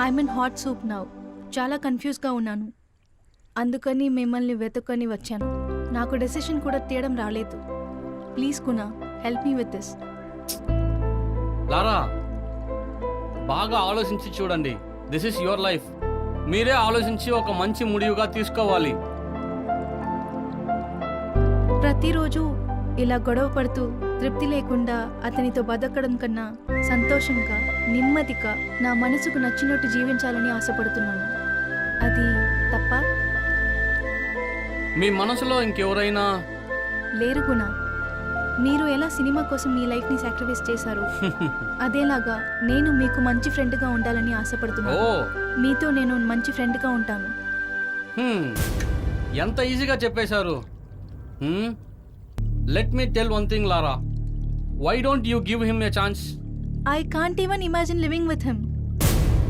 I'm in hot soup now. చాలా కన్ఫ్యూజ్గా ఉన్నాను. అందుకని మిమ్మల్ని వెతుక్కొని వచ్చాను. నాకు డెసిషన్ కూడా తీయడం రాలేదు. ప్లీజ్ కునా, హెల్ప్ మీ విత్ దిస్. లారా, బాగా ఆలోచించి చూడండి. This is your life. మీరే ఆలోచించి ఒక మంచి ముడివుగా తీసుకోవాలి. ప్రతిరోజు ఇలా గొడవ పడుతూ తృప్తి లేకుండా అతనితో బతకడం కన్నా సంతోషంగా, నెమ్మదిగా నా మనసుకు నచ్చినట్టు జీవించాలని ఆశపడుతున్నాను. అది తప్ప? మీ మనసులో ఇంకెవరైనా? లేరు గుణ. మీరు ఎలా సినిమా కోసం మీ లైఫ్ని సాక్రిఫైస్ చేశారు, అదేలాగా నేను మీకు మంచి ఫ్రెండ్గా ఉండాలని ఆశపడుతున్నాను. మీతో నేను మంచి ఫ్రెండ్గా ఉంటాను. ఎంత ఈజీగా చెప్పేశారు. Let me tell one thing లారా. Why don't you give him a chance? I can't even imagine living with him.